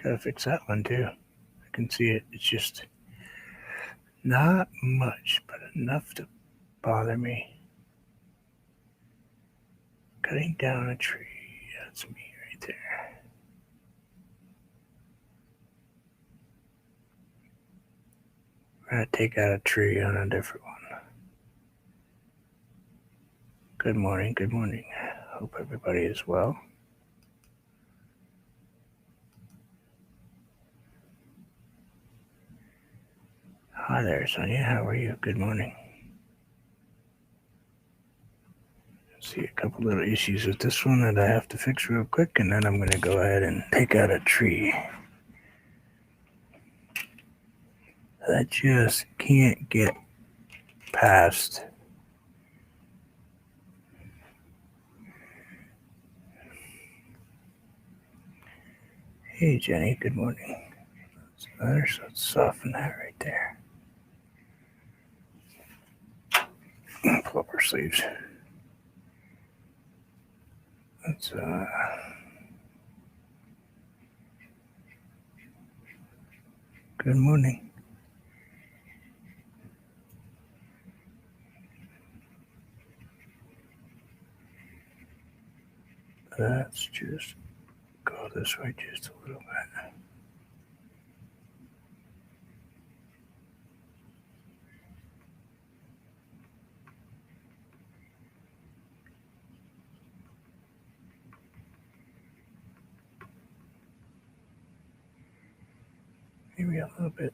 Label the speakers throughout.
Speaker 1: Gotta fix that one too. I can see it. It's just not much, but enough to bother me. Cutting down a tree. That's me right there. We're gonna take out a tree on a different one. Good morning, good morning. Hope everybody is well. Hi there, Sonia. How are you? Good morning. See a couple little issues with this one that I have to fix real quick, and then I'm going to go ahead and take out a tree. I just can't get past. Hey, Jenny. Good morning. That's better, so let's soften that right there. Pull up our sleeves. Let's good morning. Let's just go this way just a little bit. Maybe a little bit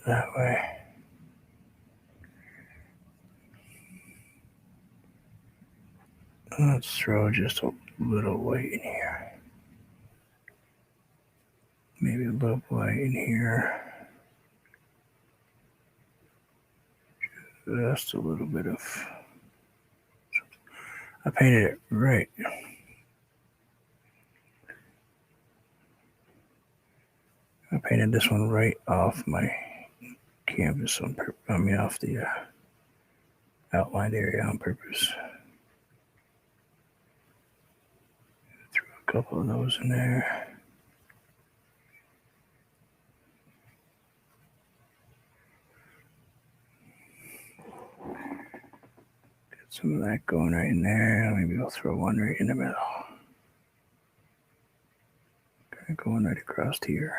Speaker 1: that way. Let's throw just a little white in here. Maybe a little white in here. Just a little bit of. I painted it right. I painted this one right off my canvas on purpose. I mean, off the outlined area on purpose. Threw a couple of those in there. Get some of that going right in there. Maybe I'll throw one right in the middle. Okay, going right across here.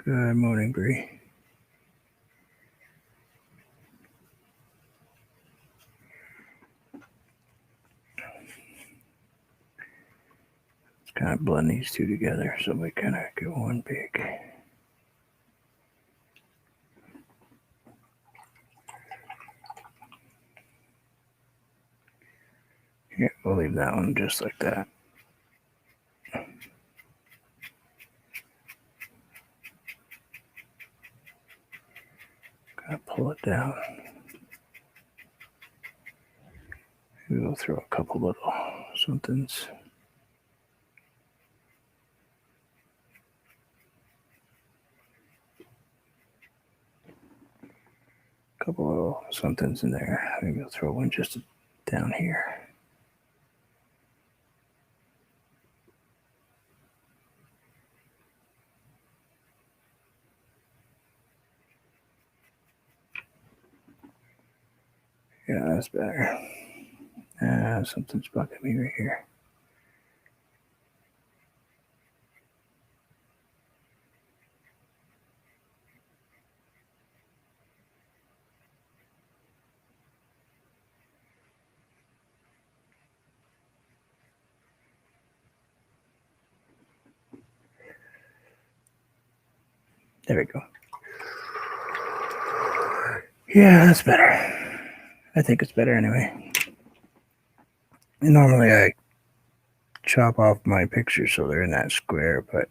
Speaker 1: Good morning, Bree. Let's kind of blend these two together so we kind of get one big. Yeah, we'll leave that one just like that. Gotta pull it down. Maybe we'll throw a couple little somethings. Couple little somethings in there. Maybe I'll throw one just down here. Yeah, that's better. Something's bugging me right here. There we go. Yeah, that's better. I think it's better anyway. Normally I chop off my pictures so they're in that square, but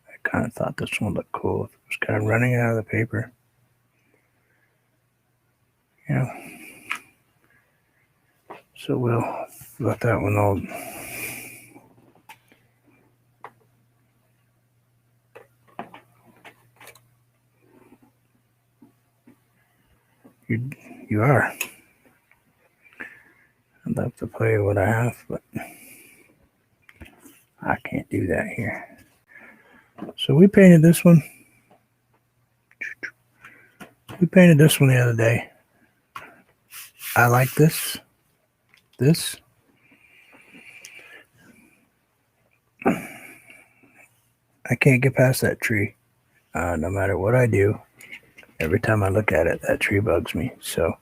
Speaker 1: I kind of thought this one looked cool. It was kind of running out of the paper. You know. So we'll let that one all. You are. I'd love to play what I have, but I can't can't do that here. So we painted this one. We painted this one the other day. I like this. This. I can't get past that tree. No matter what I do, every time I look at it, that tree bugs me. So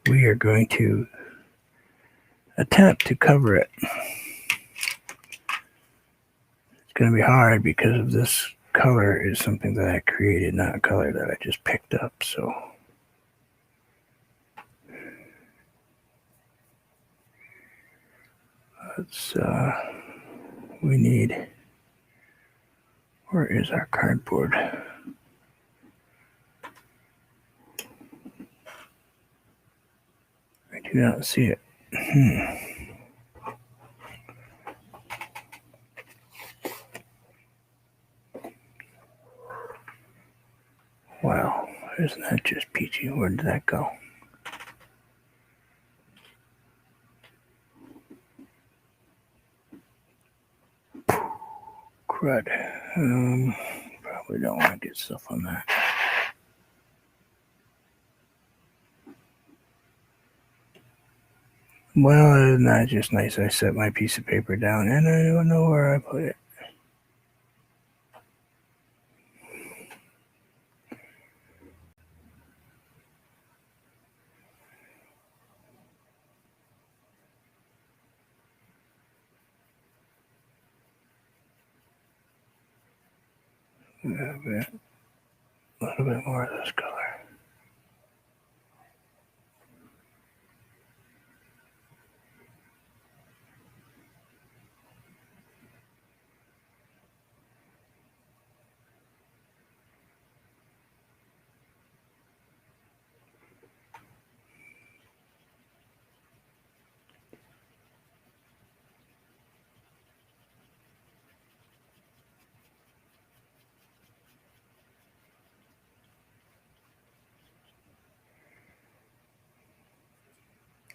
Speaker 1: we are going to attempt to cover it. It's going to be hard because of this color is something that I created, not a color that I just picked up. So let's, we need, where is our cardboard? I do not see it. Wow, isn't that just peachy? Where did that go? Crud. Probably don't want to get stuff on that. Well, isn't that just nice? I set my piece of paper down and I don't know where I put it. A little bit more of this color.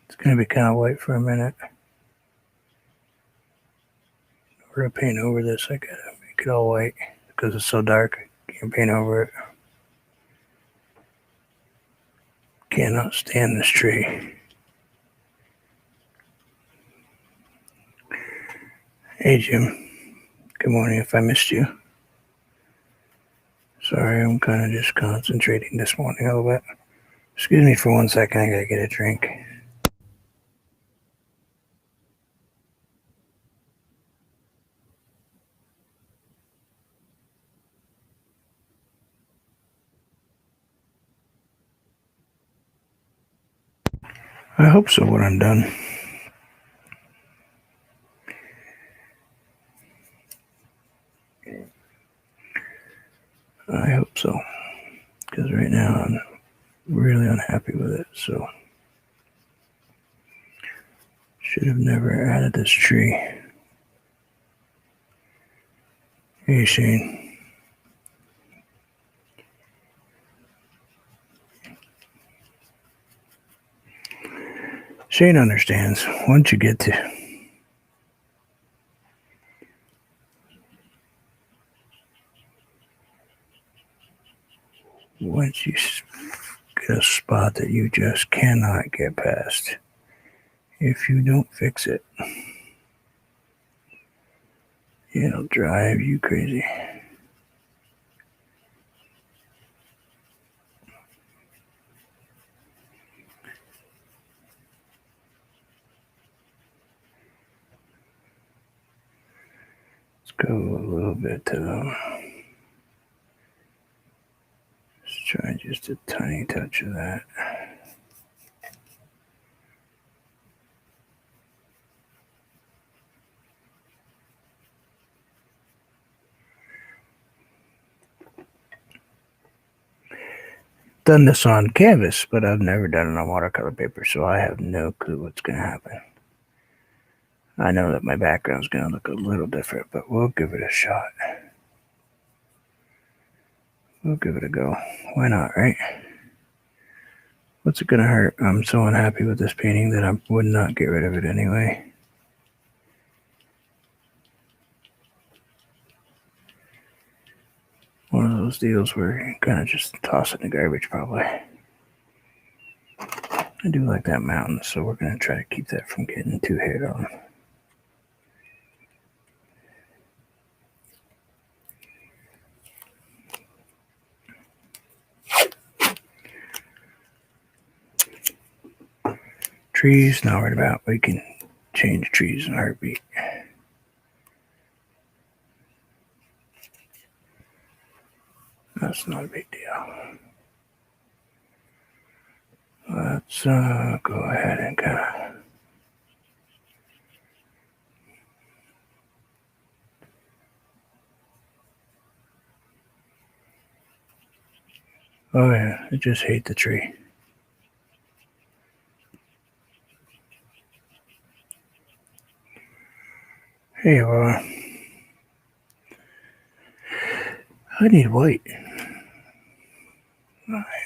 Speaker 1: It's going to be kind of white for a minute. We're going to paint over this. I got to make it all white because it's so dark. I can't paint over it. Cannot stand this tree. Hey, Jim. Good morning if I missed you. Sorry, I'm kind of just concentrating this morning a little bit. Excuse me for 1 second. I got to get a drink. I hope so when I'm done. I hope so. Because right now I'm really unhappy with it. So should have never added this tree. Hey, Shane. Shane understands. Once you get to once you get a spot that you just cannot get past, if you don't fix it, it'll drive you crazy. Let's go a little bit to them. Let's try just a tiny touch of that. Done this on canvas, but I've never done it on watercolor paper, so I have no clue what's going to happen. I know that my background's going to look a little different, but we'll give it a shot. We'll give it a go. Why not, right? What's it going to hurt? I'm so unhappy with this painting that I would not get rid of it anyway. one of those deals where you kind of just toss it in the garbage, probably. I do like that mountain, so we're going to try to keep that from getting too head on. Trees, not worried about. We can change trees in a heartbeat. That's not a big deal. Let's go ahead and kind of. Oh yeah, I just hate the tree. Hey, I need white.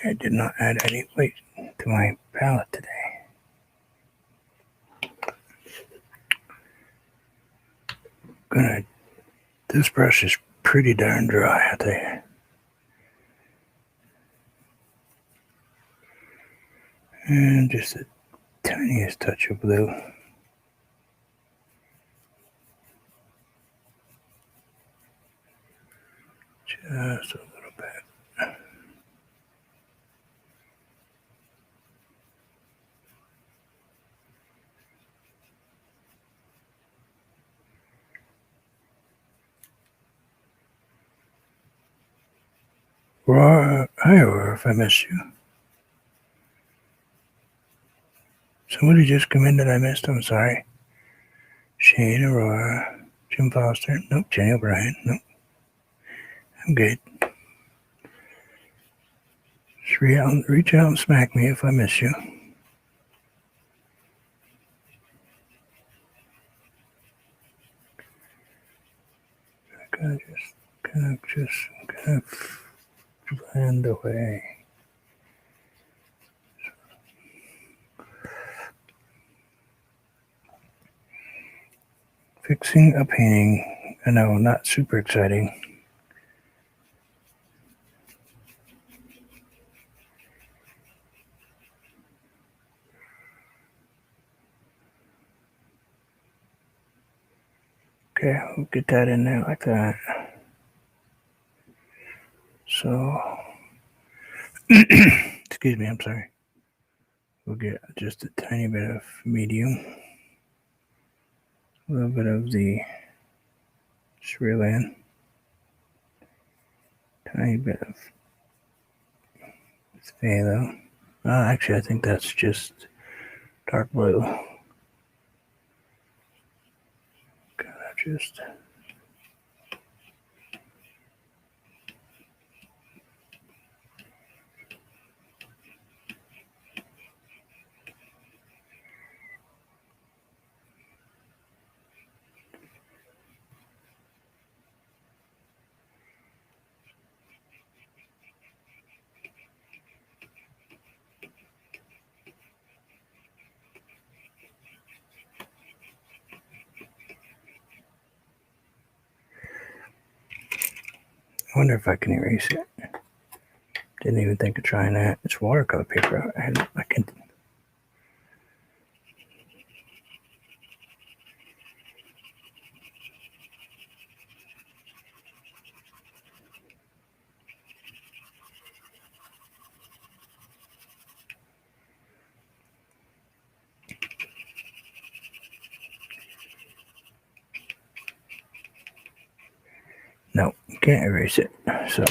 Speaker 1: I did not add any white to my palette today. This brush is pretty darn dry, I tell you. And just the tiniest touch of blue. Just a little bit. Hi, Aurora, if I missed you. Somebody just come in that I missed. I'm sorry. Shane, Aurora, Jim Foster. Nope. Jenny O'Brien. Nope. I'm good. Just reach out and smack me if I miss you. Kind of blend away. Fixing a painting. I know, not super exciting. Okay, we'll get that in there like that. So, excuse me, I'm sorry. We'll get just a tiny bit of medium, a little bit of the cerulean, tiny bit of phthalo. Actually, I think that's just dark blue. Kind of just. I wonder if I can erase it. Didn't even think of trying that. It's watercolor paper. I can. No, you can't erase it. So,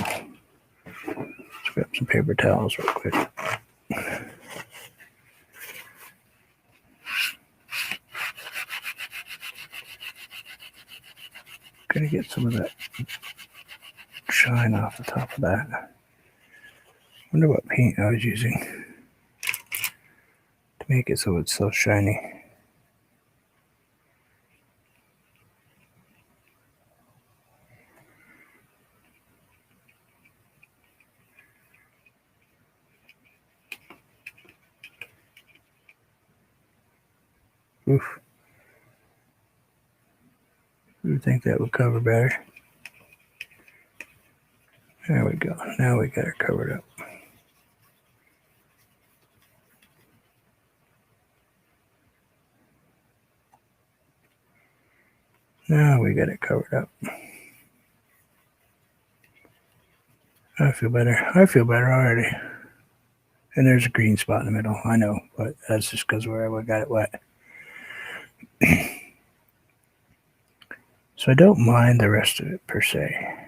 Speaker 1: let's grab some paper towels real quick. Gotta get some of that shine off the top of that. Wonder what paint I was using to make it so it's so shiny. Oof. I would think that would cover better. There we go. Now we got it covered up. Now we got it covered up. I feel better. I feel better already. And there's a green spot in the middle. I know, but that's just because where I got it wet. So I don't mind the rest of it per se.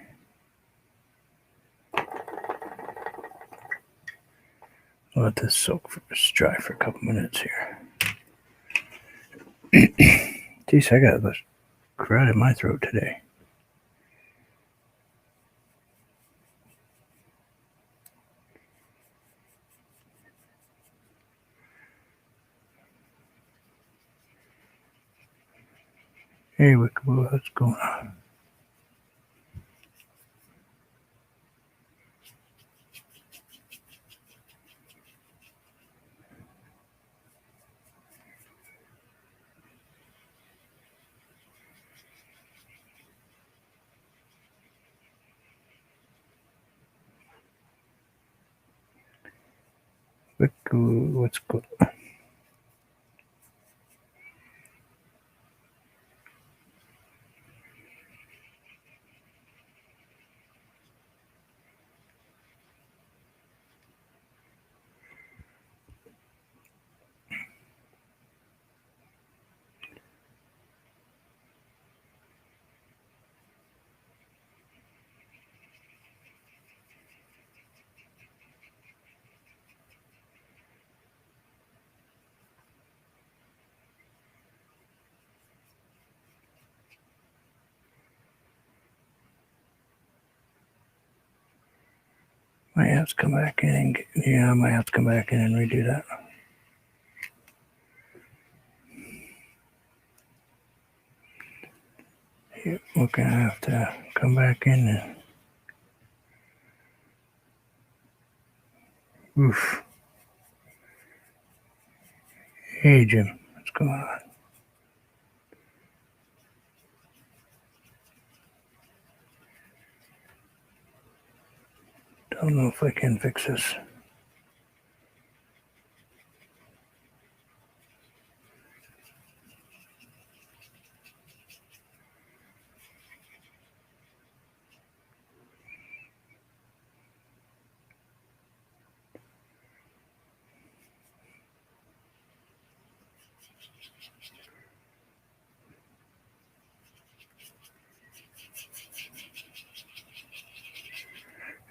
Speaker 1: I'll let this soak for dry for a couple minutes here. Geez, I got the crud in my throat today. Hey, Wickaboo, what's going on? Wickaboo, what's going on? Might have to come back in and I might have to come back in and redo that. Yeah, we're gonna have to come back in and oof. Hey Jim, what's going on? Don't know if I can fix this.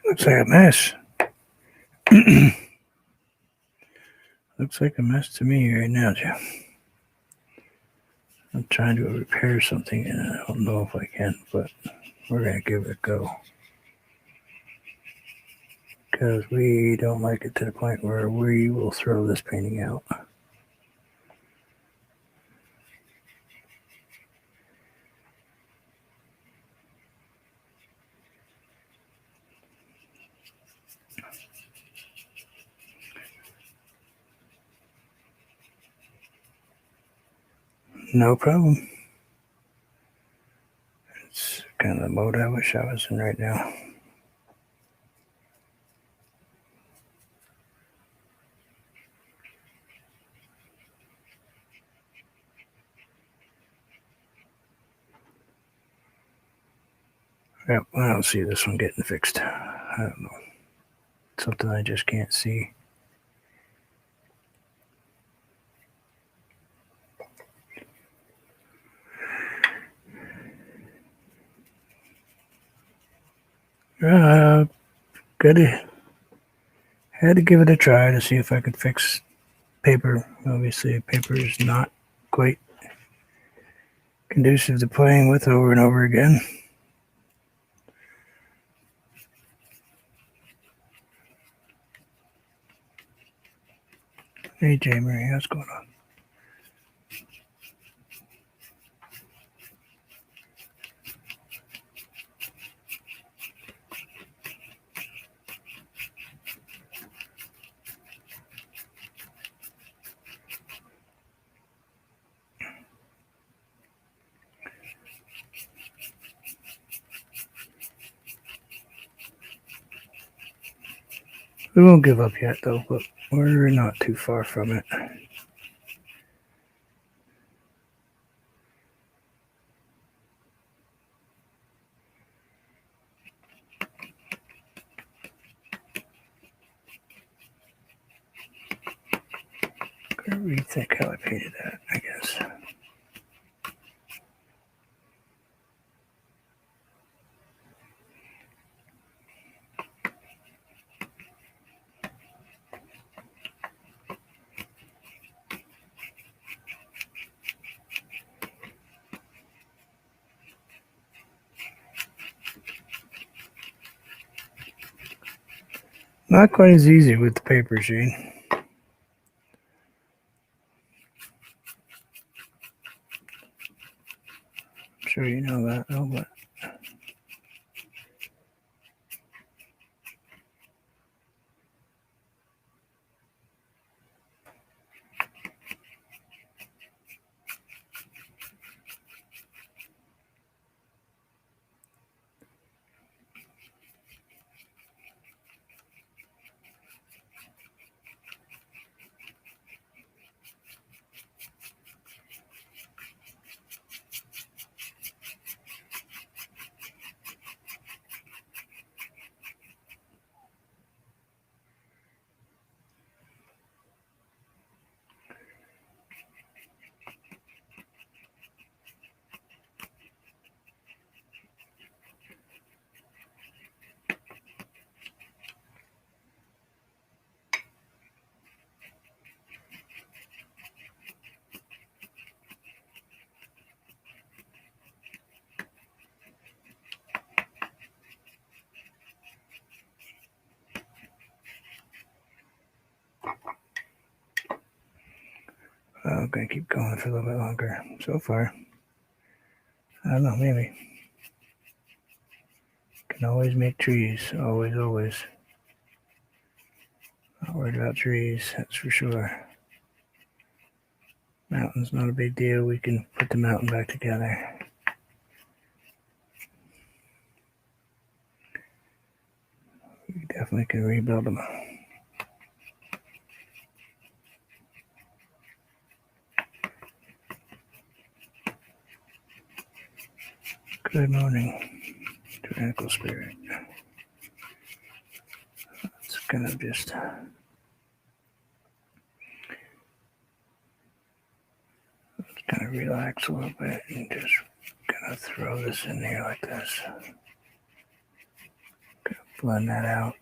Speaker 1: Looks like a mess. Looks like a mess to me right now, Jim. I'm trying to repair something and I don't know if I can, but we're gonna give it a go. Because we don't like it to the point where we will throw this painting out. No problem. It's kind of the mode I wish I was in right now. Yep, I don't see this one getting fixed. I don't know. Something I just can't see. Had to give it a try to see if I could fix paper. Obviously, paper is not quite conducive to playing with over and over again. Hey, Jamie, what's going on? We won't give up yet, though, but we're not too far from it. Gotta rethink how I painted that, I guess. Not quite as easy with the paper, Shane. I'm sure you know that, though, but I'm gonna keep going for a little bit longer. So far, I don't know, maybe. Can always make trees. Always, always. Not worried about trees, that's for sure. Mountain's not a big deal. We can put the mountain back together. We definitely can rebuild them. Good morning, tyrannical spirit. It's kind of just kind of relax a little bit and just kind of throw this in here like this. Kind of blend that out.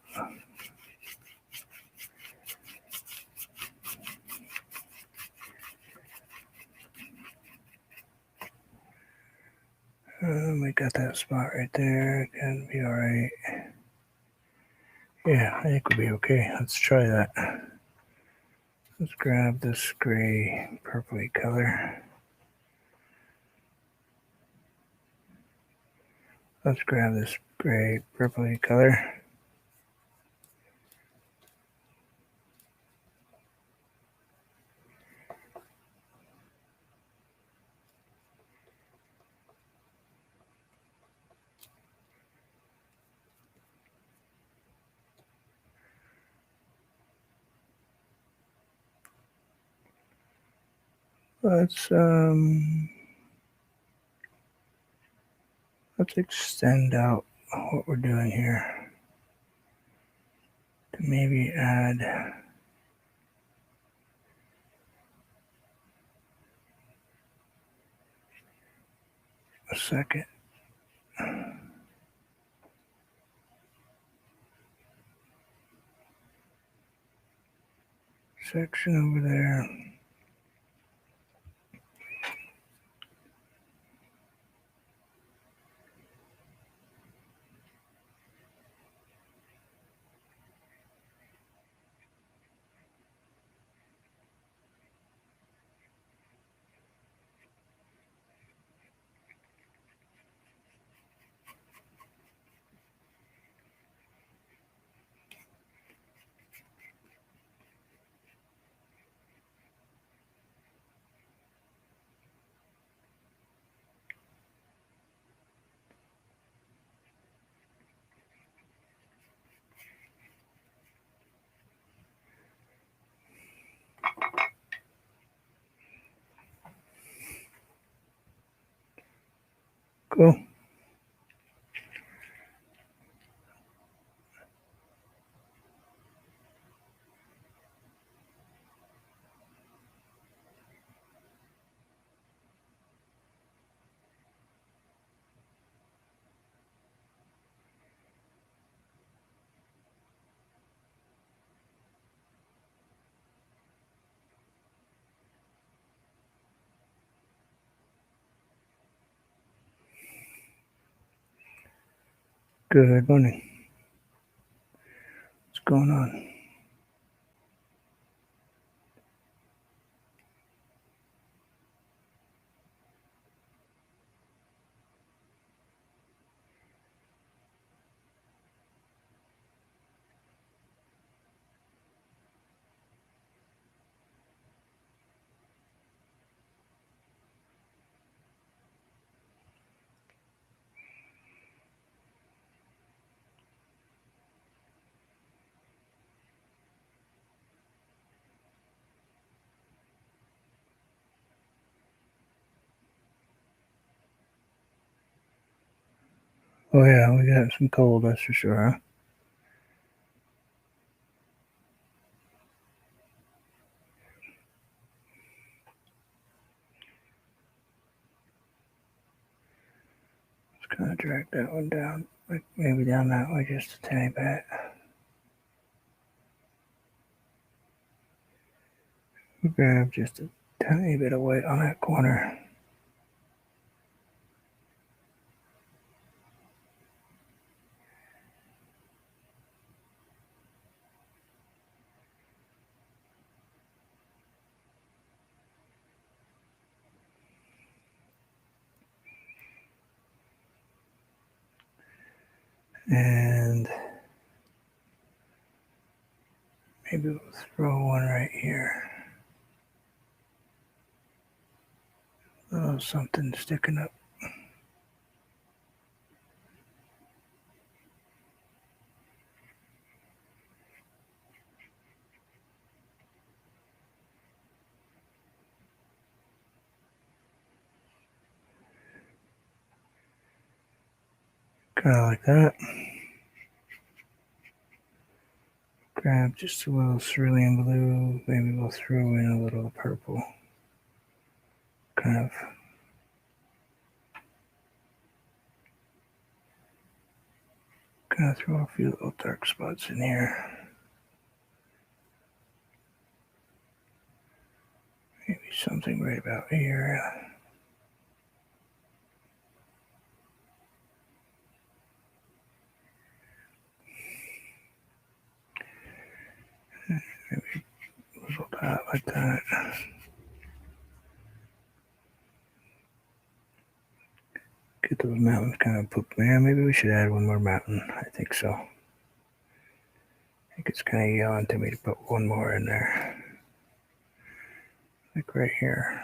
Speaker 1: We got that spot right there. Gonna be all right. Yeah, I think we'll be okay. Let's try that. Let's grab this gray purpley color. Let's grab this gray purpley color. Let's extend out what we're doing here to maybe add a second section over there. Cool. Good morning. What's going on? Oh yeah, we got some cold, that's for sure, huh? Let's kind of drag that one down, like maybe down that way just a tiny bit. Grab just a tiny bit of weight on that corner. And maybe we'll throw one right here. Oh, something sticking up. Kind of like that. Grab just a little cerulean blue. Maybe we'll throw in a little purple. Kind of throw a few little dark spots in here. Maybe something right about here. Maybe a little dot like that. Get those mountains kind of pooped. Man, maybe we should add one more mountain. I think so. I think it's kind of yelling to me to put one more in there. Like right here.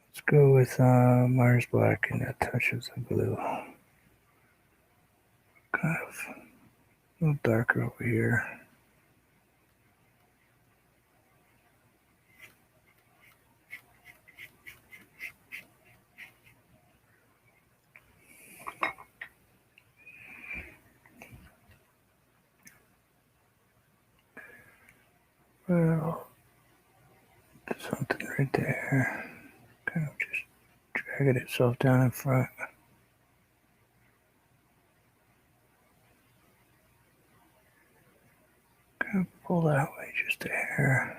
Speaker 1: Let's go with Mars Black and a touch of the blue. Kind of a little darker over here. Well, something right there. Kind of just dragging itself down in front. Kind of pull that way just a hair.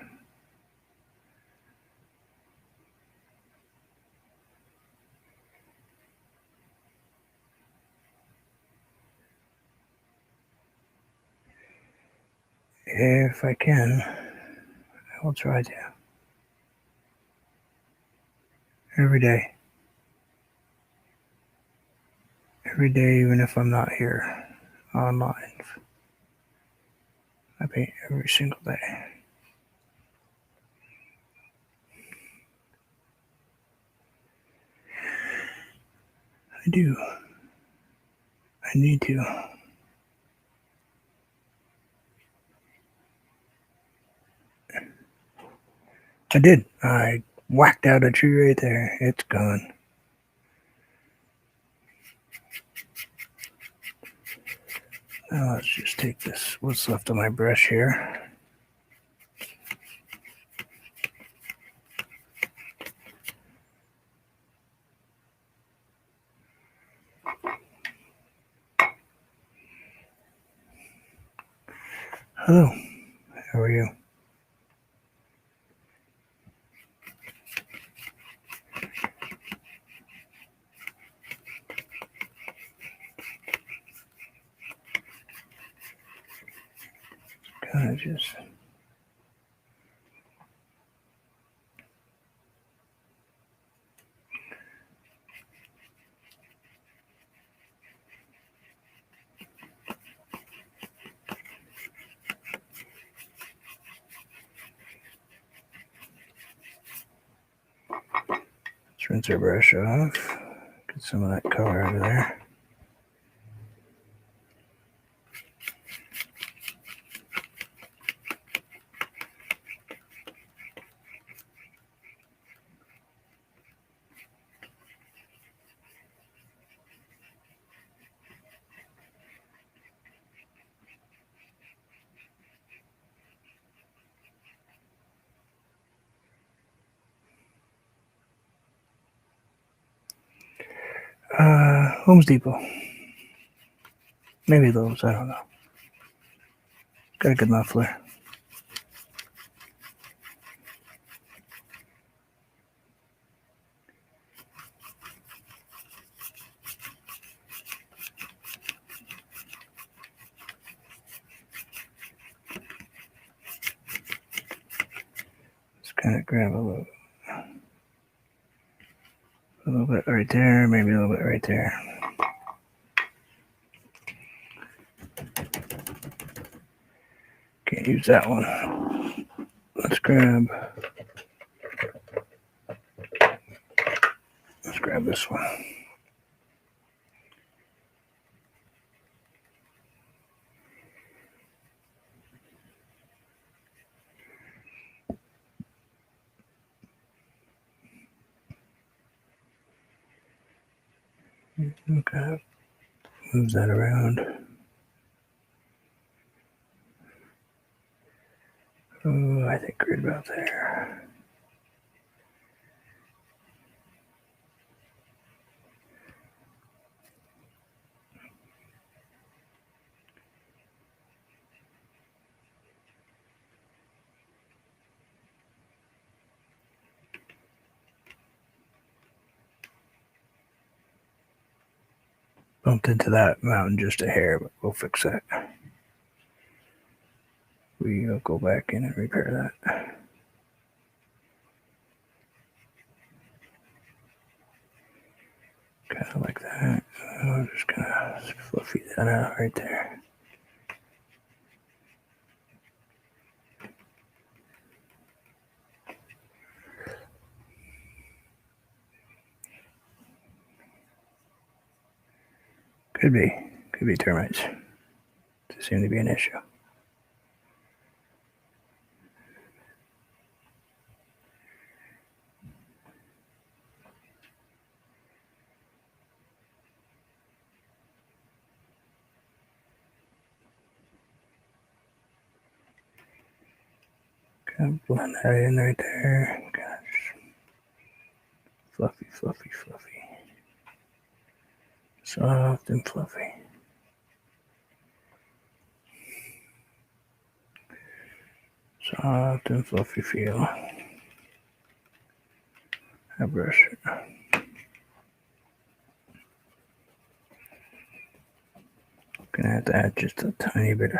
Speaker 1: If I can, I will try to. Every day. Every day, even if I'm not here online. I paint every single day. I do. I need to. I did. I whacked out a tree right there. It's gone. Now let's just take this, what's left of my brush here. Hello, how are you? Kind of just let's rinse our brush off. Get some of that color out of there. Home Depot. Maybe Lowe's, I don't know. Got a good muffler. Just kind of grab a little bit right there, maybe a little bit right there. Can't use that one. Let's grab this one. Okay, move that around. Oh, I think right about there. Bumped into that mountain just a hair, but we'll fix that. We'll go back in and repair that. Kind of like that. I'm just gonna fluffy that out right there. Could be termites. Doesn't seem to be an issue. Kind of blend that in right there. Gosh. Fluffy, fluffy, fluffy. Soft and fluffy. Soft and fluffy feel. I brush it. Gonna have to add just a tiny bit of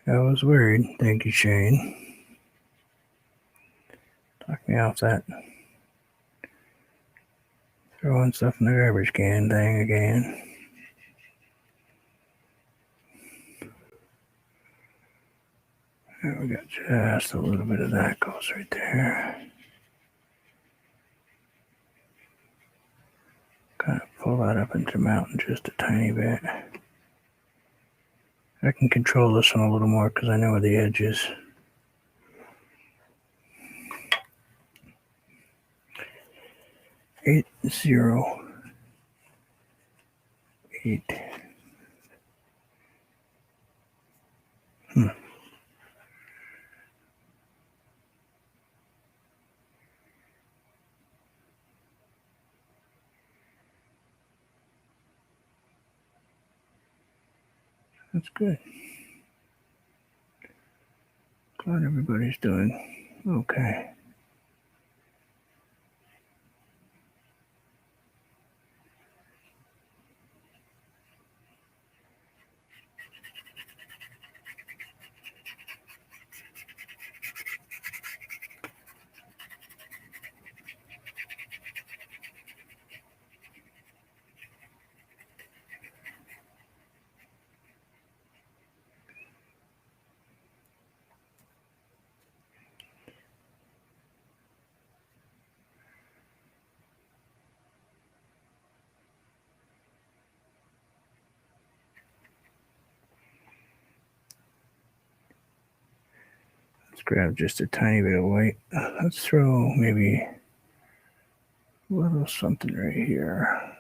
Speaker 1: I was worried. Thank you, Shane. Talk me off that throwing stuff in the garbage can thing again. There we got just a little bit of that goes right there. that up into the mountain just a tiny bit. I can control this one a little more because I know where the edge is. Eight, 0, 8. That's good. Glad everybody's doing okay. Let's grab just a tiny bit of white. Let's throw maybe a little something right here.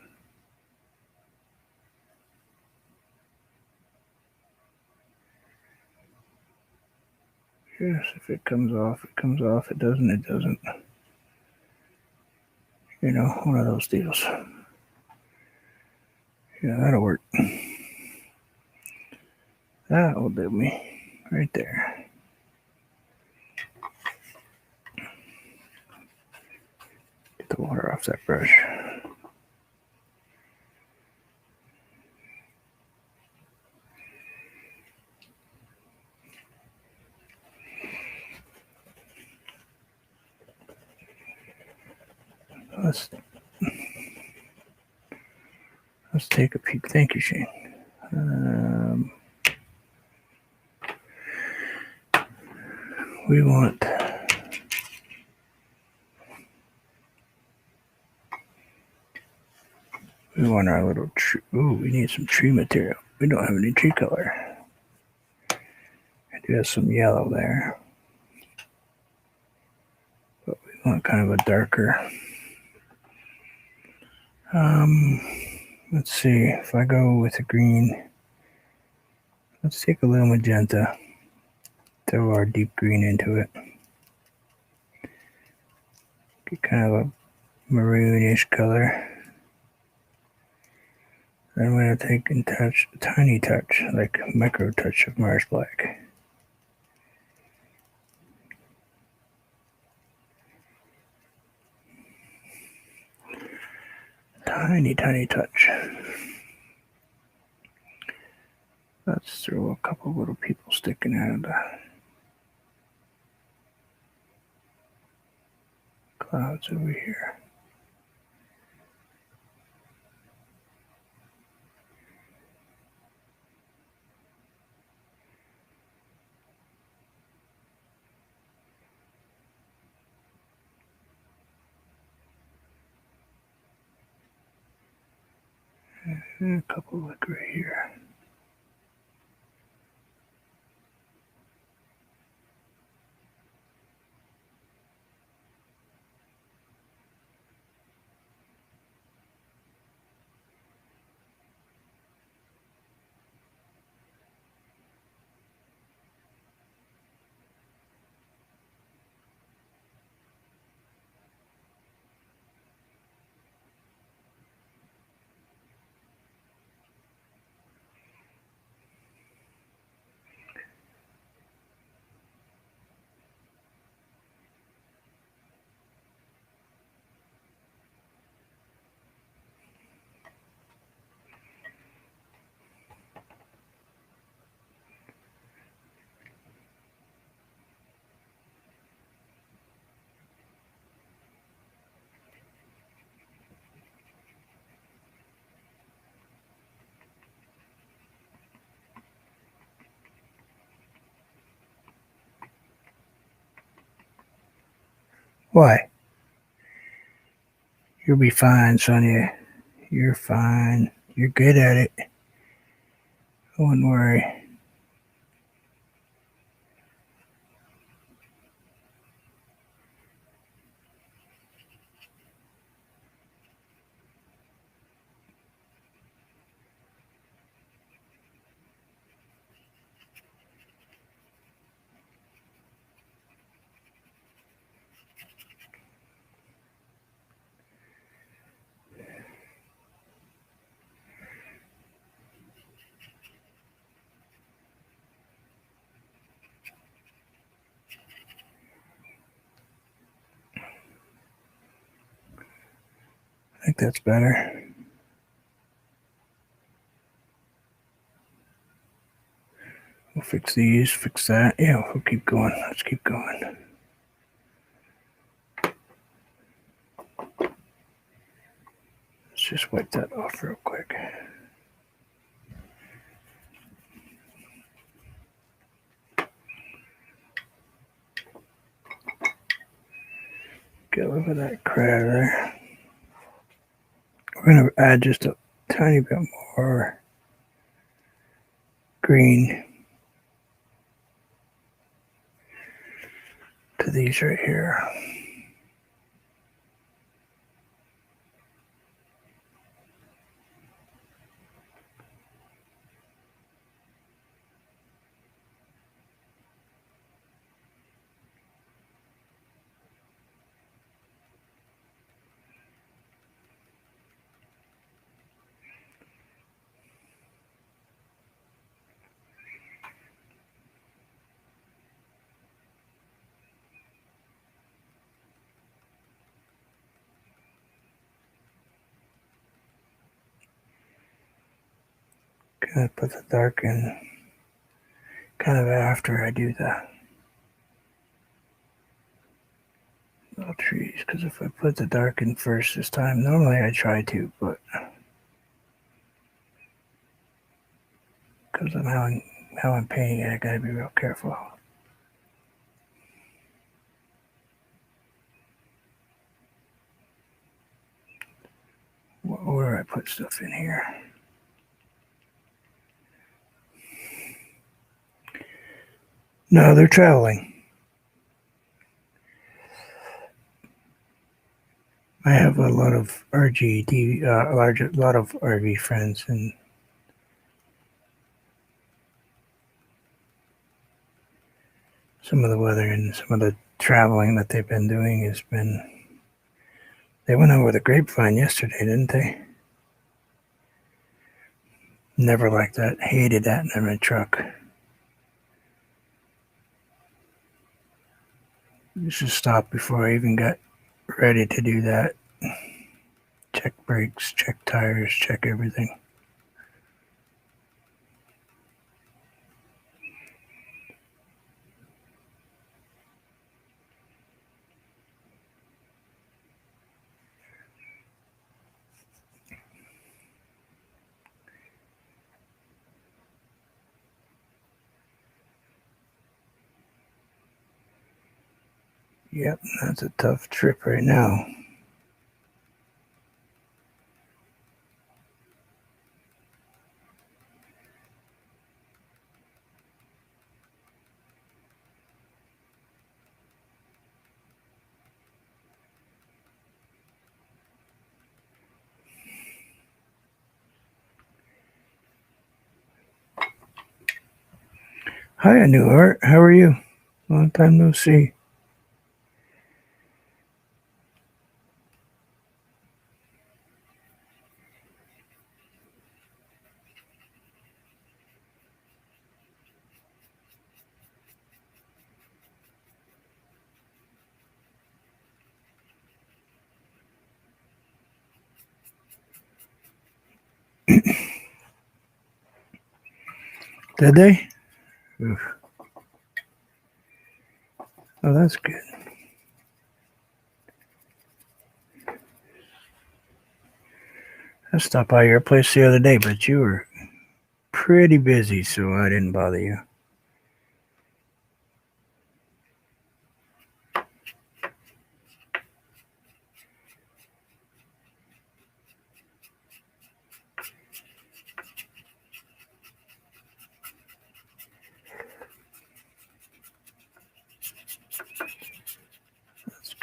Speaker 1: Yes, if it comes off, it comes off. It doesn't, it doesn't. You know, one of those deals. Yeah, that'll work. That will do me right there. Get the water off that brush. Let's take a peek. Thank you, Shane. We want our little tree. Ooh, we need some tree material. We don't have any tree color. I do have some yellow there, but we want kind of a darker. Let's see if I go with a green. Let's take a little magenta. Throw our deep green into it. Get kind of a maroonish color. Then I'm going to take and touch a tiny touch, like a micro touch of Mars Black. Tiny, tiny touch. Let's throw a couple little people sticking out of the clouds over here. And a couple like right here. Why? You'll be fine, Sonia. You're fine. You're good at it. Don't worry. I think that's better. We'll fix these, fix that. Yeah, we'll keep going. Let's keep going. Let's just wipe that off real quick. Get a little bit of that crab there. We're going to add just a tiny bit more green to these right here. Gonna put the dark in kind of after I do the little trees, because if I put the dark in first this time, normally I try to, but because of how I'm painting it, I gotta be real careful. What order I put stuff in here. No, they're traveling. I have a lot of a lot of RV friends, and some of the weather and some of the traveling that they've been doing has been. They went over the grapevine yesterday, didn't they? Never liked that. Hated that in a truck. You should stop before I even got ready to do that. Check brakes, check tires, check everything. Yep, that's a tough trip right now. Hi, Newhart. How are you? Long time no see. Did they? Oof. Oh, that's good. I stopped by your place the other day, but you were pretty busy, so I didn't bother you.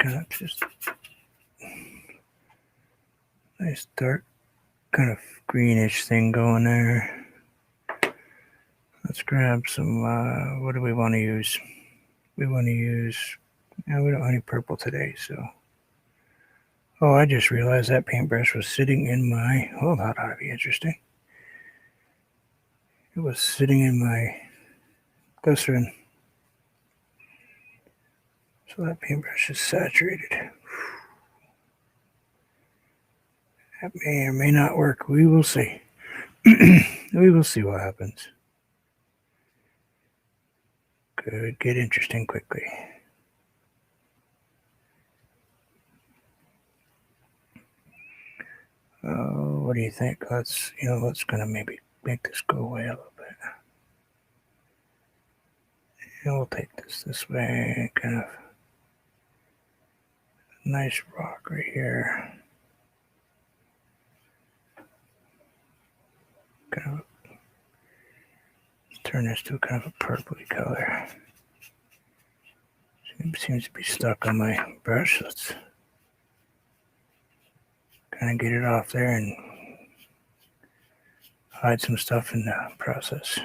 Speaker 1: kind of just nice dark kind of greenish thing going there. Let's grab some, what do we want to use? We want to use, no, we don't want any purple today, so. Oh, I just realized that paintbrush was sitting in my, oh, that ought to be interesting. It was sitting in my glycerin. So that paintbrush is saturated. That may or may not work. We will see. We will see what happens. Could get interesting quickly. Oh, what do you think? Let's kind of maybe make this go away a little bit. And we'll take this way, kind of nice rock right here. Kind of turn this to a kind of a purpley color. Seems to be stuck on my brush. Let's kind of get it off there and hide some stuff in the process.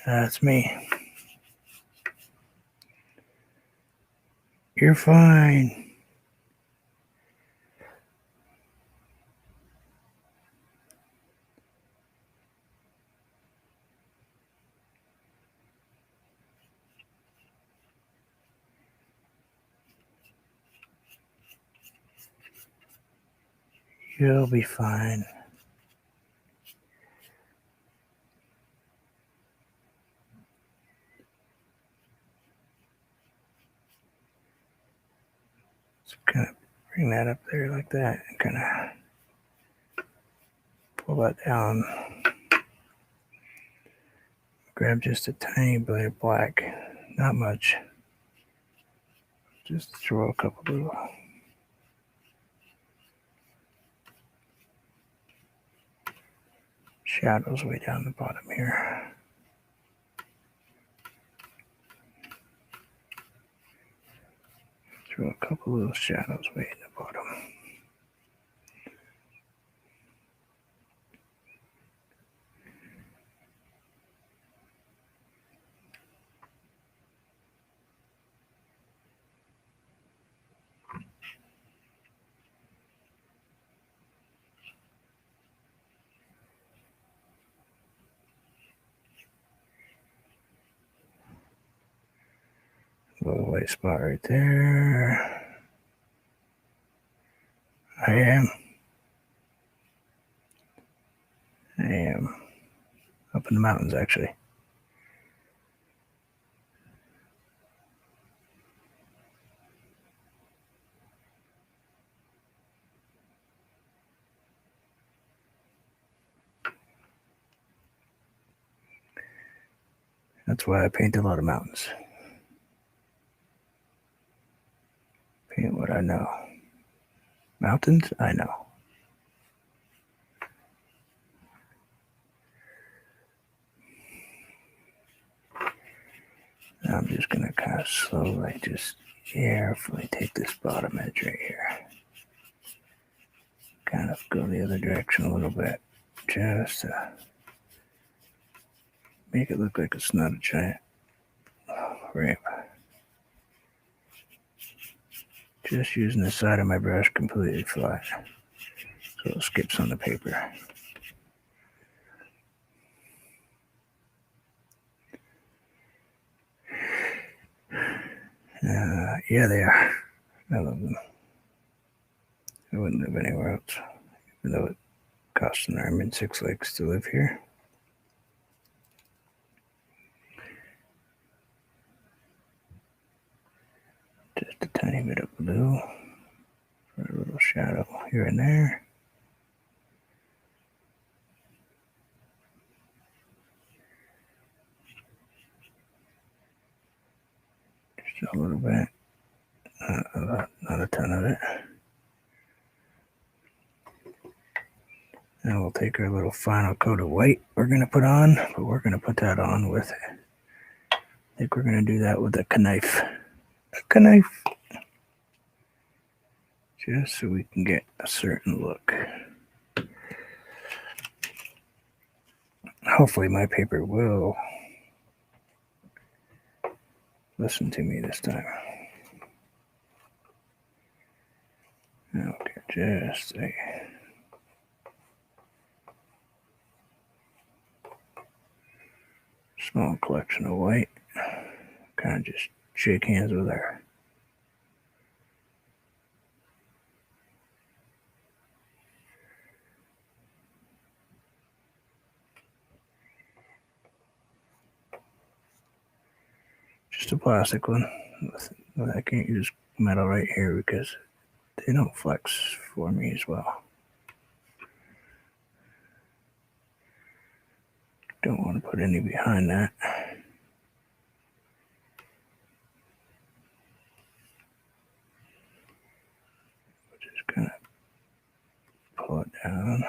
Speaker 1: That's me. You're fine. You'll be fine. Let's kind of bring that up there like that and kind of pull that down. Grab just a tiny bit of black, not much. Just throw a couple little shadows way down the bottom here. Throw a couple little shadows way in the bottom. Little white spot right there. I am up in the mountains actually. That's why I paint a lot of mountains. Paint what I know. Mountains, I know. Now I'm just going to kind of slowly, just carefully take this bottom edge right here. Kind of go the other direction a little bit. Just to make it look like it's not a giant ramp. Just using the side of my brush completely flat. So it skips on the paper. Yeah, they are. I love them. I wouldn't live anywhere else, even though it costs an arm and 6 legs to live here. Just a tiny bit of blue for a little shadow here and there. Just a little bit. Not a ton of it. Now we'll take our little final coat of white we're going to put on, but we're going to put that on with, I think we're going to do that with a knife. A knife. Just so we can get a certain look. Hopefully my paper will listen to me this time. Okay, just a small collection of white. Kind of just shake hands with her. Just a plastic one. I can't use metal right here because they don't flex for me as well. Don't want to put any behind that. Just kind of pull it down.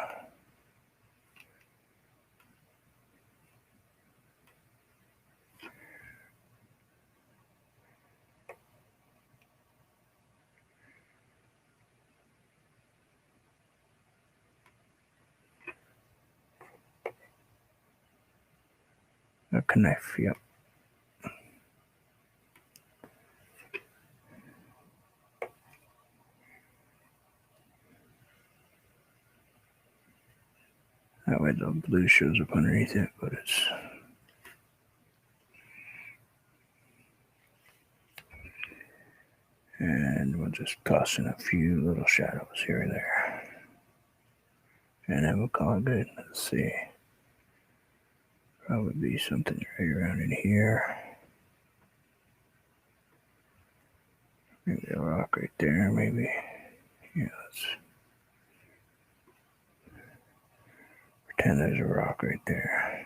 Speaker 1: A knife, yep. That way the blue shows up underneath it, but it's... And we'll just toss in a few little shadows here and there. And then we'll call it good. Let's see. Probably be something right around in here. Maybe a rock right there, maybe. Yeah, let's pretend there's a rock right there.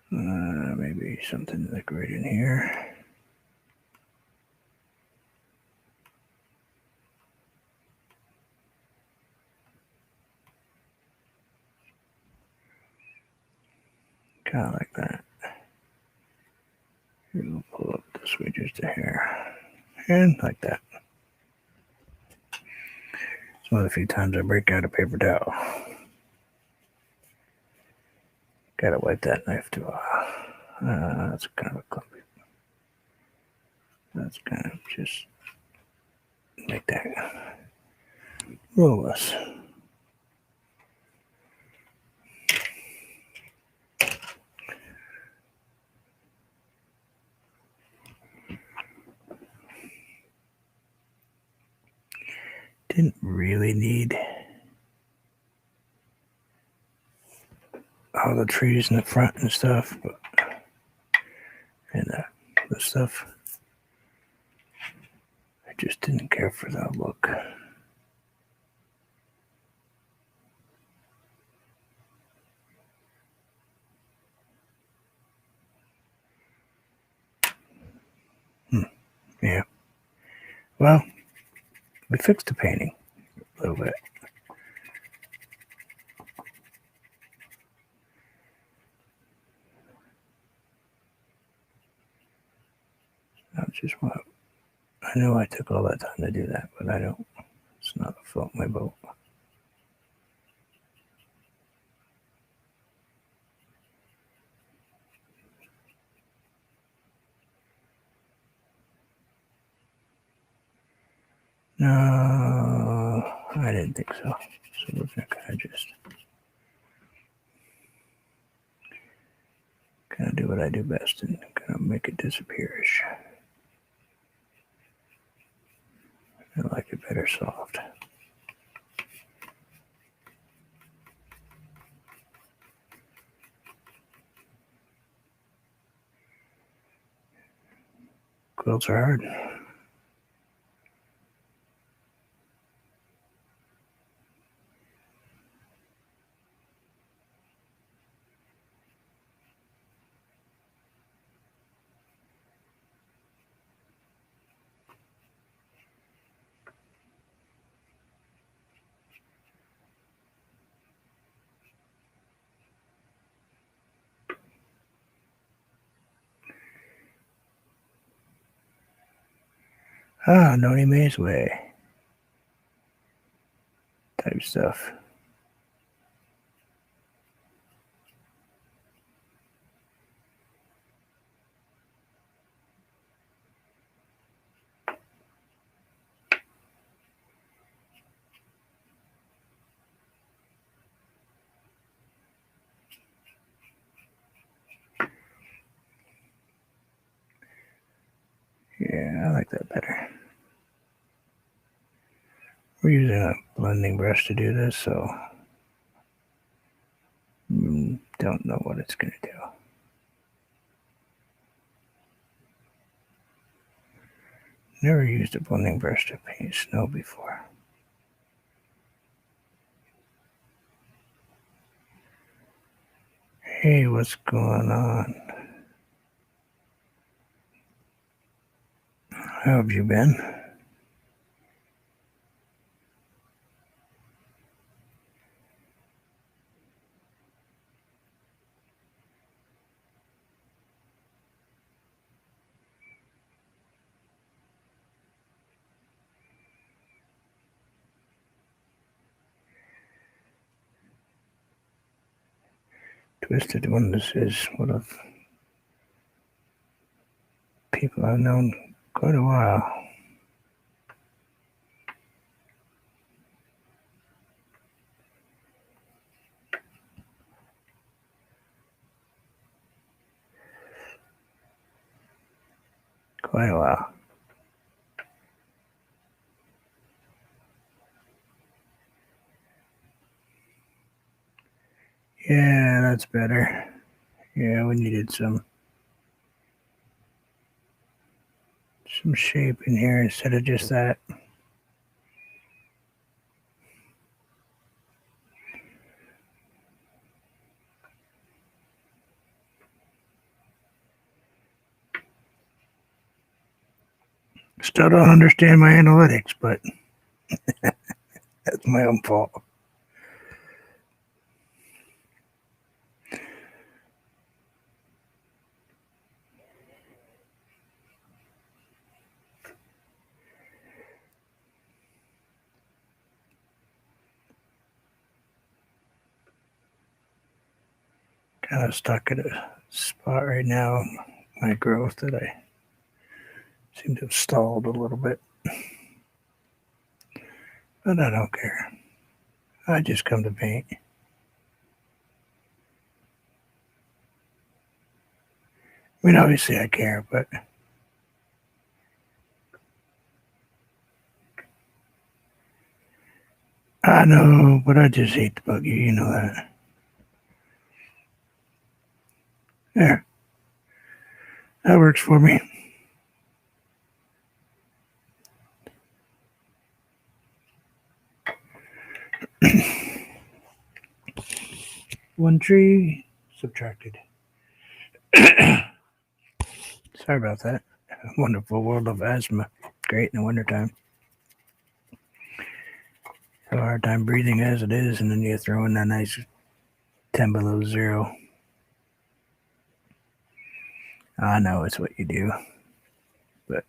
Speaker 1: Maybe something like right in here. Kind of like that. We'll pull up this way just a hair. And like that. It's one of the few times I break out a paper towel. Gotta wipe that knife too. That's kind of a clumpy. That's kind of just like that. Roll us. Didn't really need all the trees in the front and stuff, but and the stuff. I just didn't care for that look. Yeah. Well, we fixed the painting a little bit. I just want. I know I took all that time to do that, but I don't. It's not a float my boat. No, I didn't think so. So we're gonna kind of just do what I do best and kind of make it disappear-ish. I like it better soft. Quilts are hard. Noni Mae's Way type stuff. Yeah, I like that better. We're using a blending brush to do this, so don't know what it's going to do. Never used a blending brush to paint snow before. Hey, what's going on? How have you been? Twisted One, this is one of people I've known quite a while. Quite a while. Yeah, that's better. Yeah, we needed some shape in here instead of just that. Still don't understand my analytics, but that's my own fault. Kind of stuck at a spot right now, my growth, that I seem to have stalled a little bit. But I don't care. I just come to paint. I mean, obviously I care, but I know, but I just hate to bug you. You know that. There. That works for me. One tree subtracted. Sorry about that. Wonderful world of asthma. Great in the wintertime. Have a hard time breathing as it is, and then you throw in that nice 10 below zero. I know it's what you do, but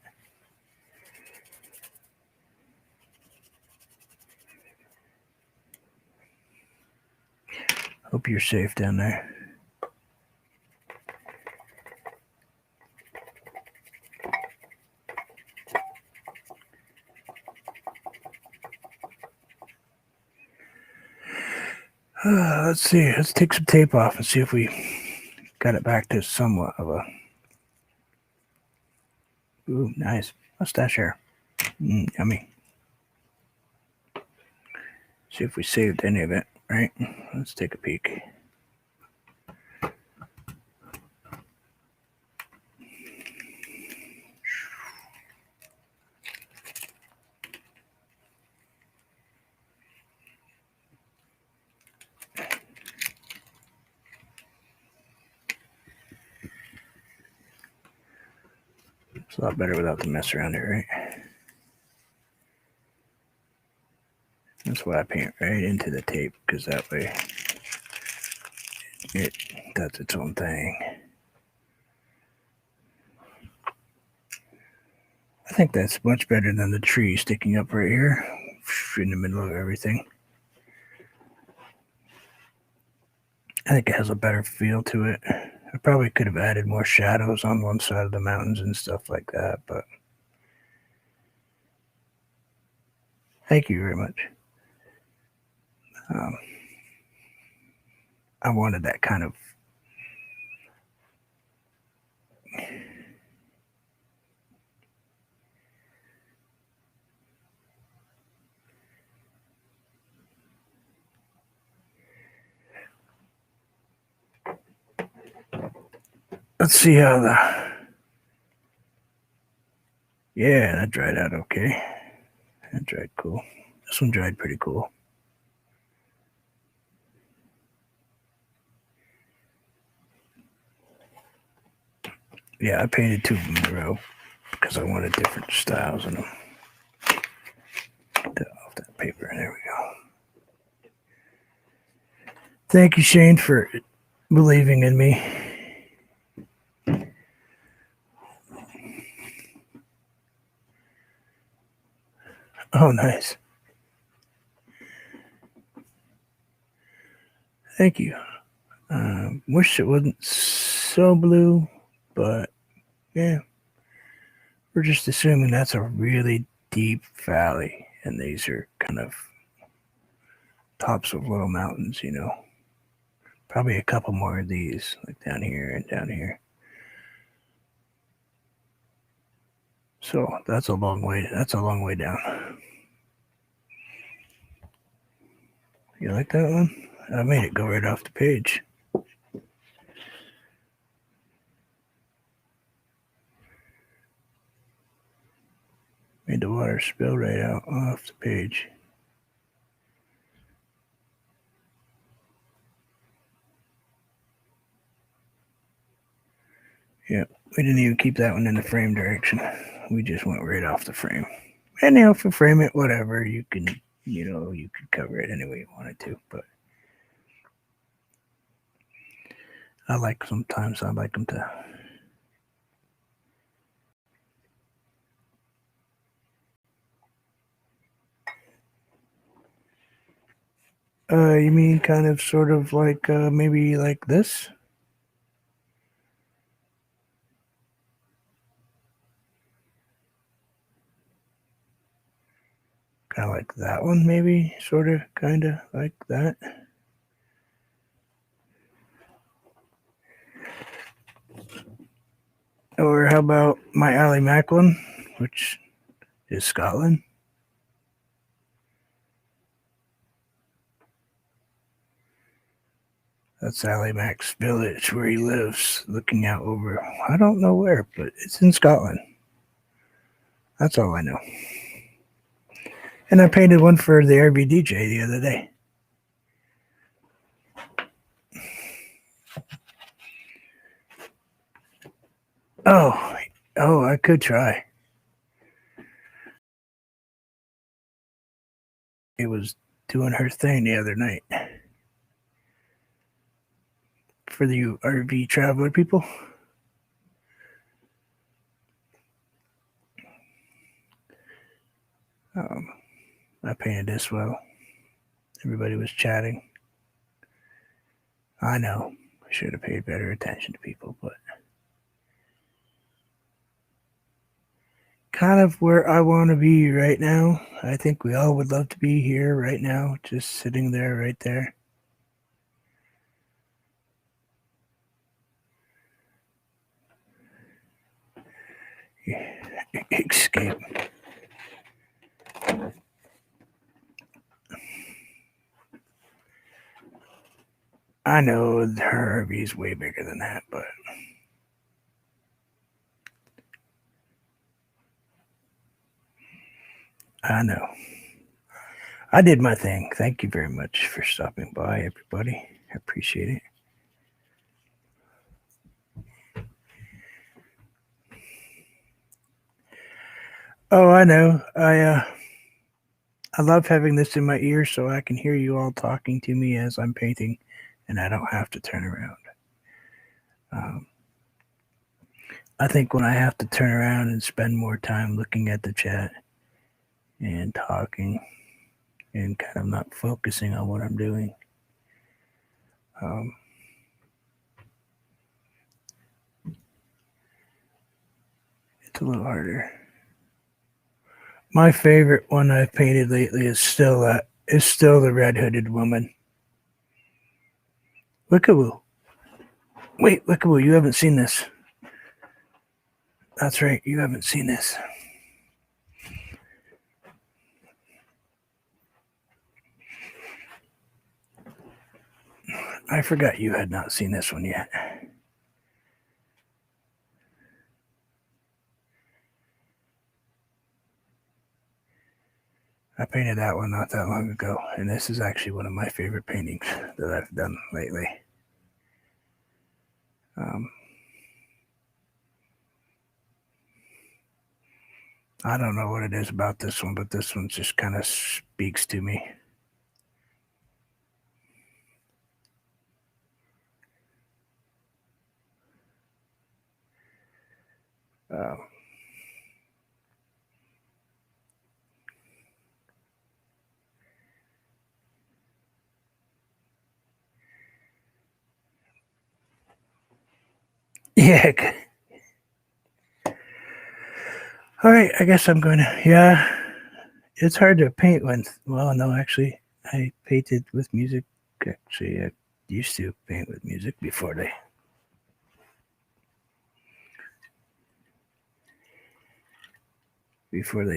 Speaker 1: hope you're safe down there. Let's see. Let's take some tape off and see if we got it back to somewhat of a. Ooh, nice mustache hair. Yummy. See if we saved any of it, right? Let's take a peek. It's a lot better without the mess around it, right? That's why I paint right into the tape, because that way it does its own thing. I think that's much better than the tree sticking up right here in the middle of everything. I think it has a better feel to it. I probably could have added more shadows on one side of the mountains and stuff like that, but thank you very much. I wanted that kind of let's see how yeah, that dried out okay. That dried cool. This one dried pretty cool. Yeah, I painted 2 of them in a row because I wanted different styles in them. Get that off that paper. There we go. Thank you, Shane, for believing in me. Oh, nice. Thank you. Wish it wasn't so blue, but yeah, we're just assuming that's a really deep valley, and these are kind of tops of little mountains, you know. Probably a couple more of these, like down here and down here. So that's a long way. That's a long way down. You like that one? I made it go right off the page. Made the water spill right out off the page. Yep, we didn't even keep that one in the frame direction. We just went right off the frame. And you know, if you frame it, whatever, you can, you know, you could cover it any way you wanted to. But sometimes I like them to. You mean kind of sort of like maybe like this? Kind of like that one, maybe, sort of, kind of like that. Or how about my Ally Macklin, which is Scotland? That's Ally Mac's village where he lives, looking out over, I don't know where, but it's in Scotland. That's all I know. And I painted one for the RVDJ the other day. Oh, I could try. It was doing her thing the other night. For the RV traveler people. I painted this well. Everybody was chatting. I know. I should have paid better attention to people, but kind of where I want to be right now. I think we all would love to be here right now, just sitting there, right there. Escape. I know her RV is way bigger than that, but I know. I did my thing. Thank you very much for stopping by, everybody. I appreciate it. Oh, I know. I love having this in my ear so I can hear you all talking to me as I'm painting, and I don't have to turn around. I think when I have to turn around and spend more time looking at the chat and talking and kind of not focusing on what I'm doing, um, it's a little harder. My favorite one I've painted lately is still the red hooded woman. Look at Woo. Wait, look at Woo. You haven't seen this. That's right. You haven't seen this. I forgot you had not seen this one yet. I painted that one not that long ago, and this is actually one of my favorite paintings that I've done lately. Um, I don't know what it is about this one, but this one just kind of speaks to me. Uh, yeah. All right. I guess I'm going to. Yeah. It's hard to paint when. Well, no, actually, I painted with music. Actually, I used to paint with music before they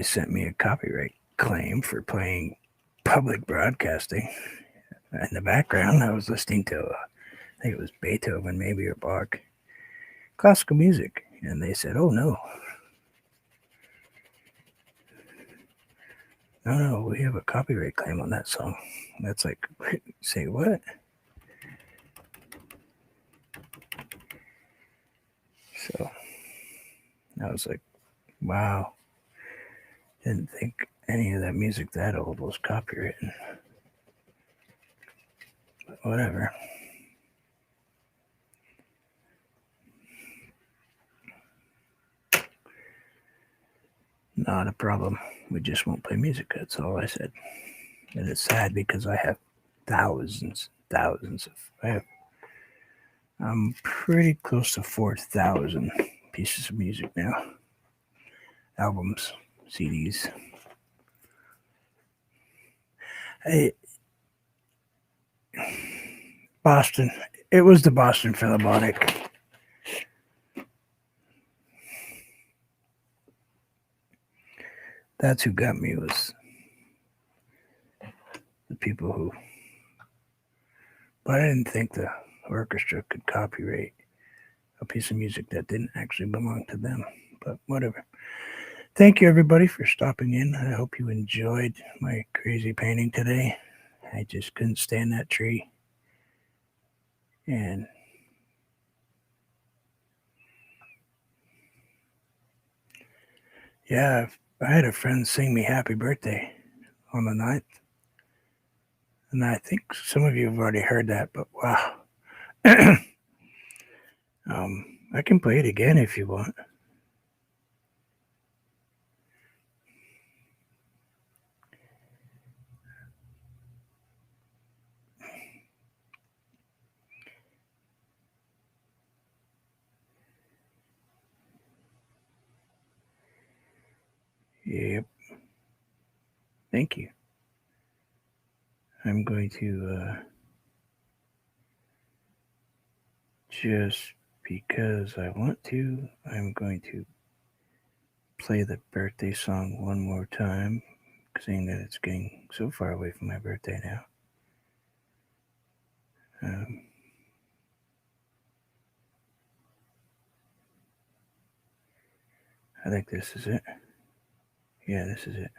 Speaker 1: sent me a copyright claim for playing public broadcasting. In the background, I was listening to, I think it was Beethoven, maybe, or Bach, classical music. And they said, oh, no, no, we have a copyright claim on that song. That's like, say what? So I was like, wow, didn't think any of that music that old was copywritten. But whatever. Not a problem. We just won't play music. That's all I said. And it's sad because I have thousands of. I'm pretty close to 4,000 pieces of music now. Albums, CDs. Hey, Boston. It was the Boston Philharmonic. That's who got me, was the people who. But I didn't think the orchestra could copyright a piece of music that didn't actually belong to them. But whatever. Thank you, everybody, for stopping in. I hope you enjoyed my crazy painting today. I just couldn't stand that tree. And yeah, I had a friend sing me happy birthday on the 9th. And I think some of you have already heard that, but wow. I can play it again if you want. Yep. Thank you. I'm going to just because I want to, I'm going to play the birthday song one more time, seeing that it's getting so far away from my birthday now. I think this is it. Yeah, this is it.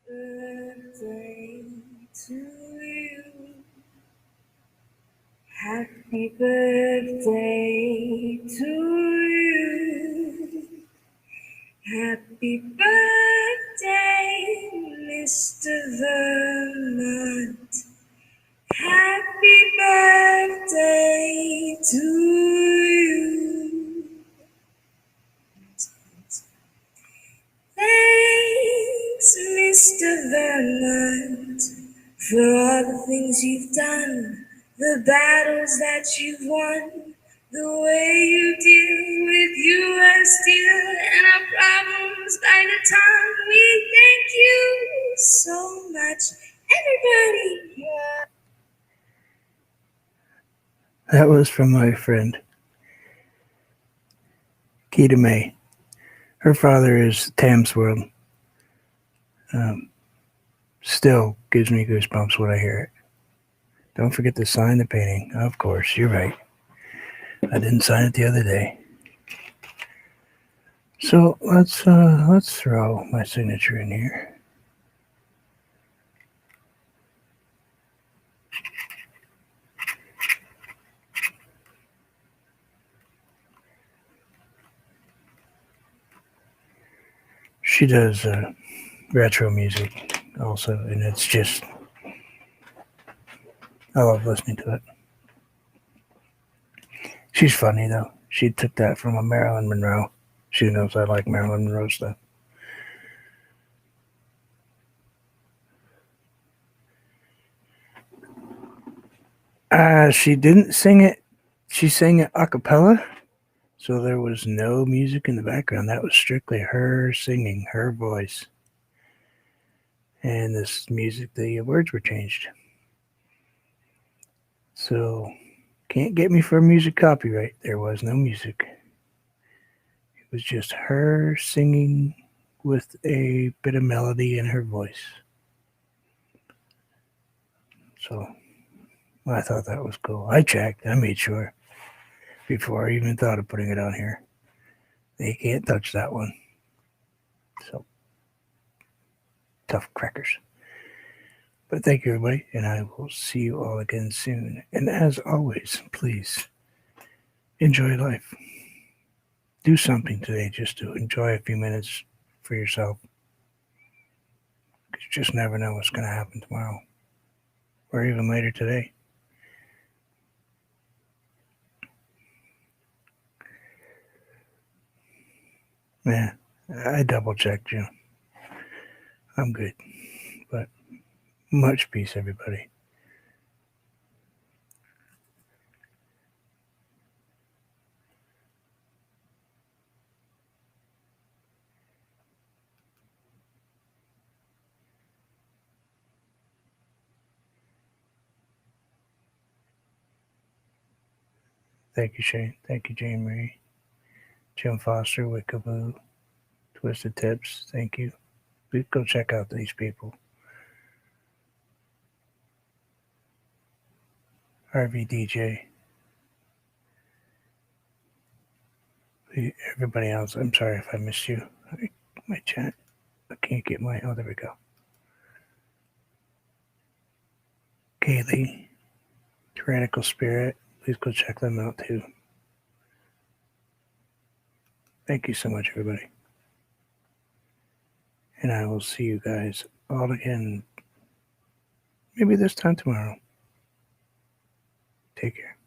Speaker 1: birthday to you. Happy birthday to you. Happy birthday, Mr. Vermont. Happy birthday to you. Thanks, Mr. Vermont, for all the things you've done, the battles that you've won, the way you deal with U.S. Steel and our problems by the time. We thank you so much, everybody. Yeah. That was from my friend, Keita May. Her father is Tam's World. Still gives me goosebumps when I hear it. Don't forget to sign the painting. Of course, you're right. I didn't sign it the other day. So let's throw my signature in here. She does retro music also, and it's just, I love listening to it. She's funny though. She took that from a Marilyn Monroe. She knows I like Marilyn Monroe stuff. She didn't sing it. She sang it a cappella, so there was no music in the background. That was strictly her singing, her voice. And this music, the words were changed. So, can't get me for music copyright. There was no music. It was just her singing with a bit of melody in her voice. So, I thought that was cool. I checked. I made sure before I even thought of putting it on here. They can't touch that one. So, tough crackers. But thank you, everybody, and I will see you all again soon. And as always, please enjoy life. Do something today just to enjoy a few minutes for yourself. Because you just never know what's going to happen tomorrow or even later today. Yeah, I double checked you. I'm good. But much peace, everybody. Thank you, Shane. Thank you, Jane Marie. Jim Foster, Wickaboo, Twisted Tips. Thank you. Please go check out these people. RVDJ. Everybody else, I'm sorry if I missed you. My chat. I can't get my. Oh, there we go. Kaylee, Tyrannical Spirit. Please go check them out too. Thank you so much, everybody. And I will see you guys all again, maybe this time tomorrow. Take care.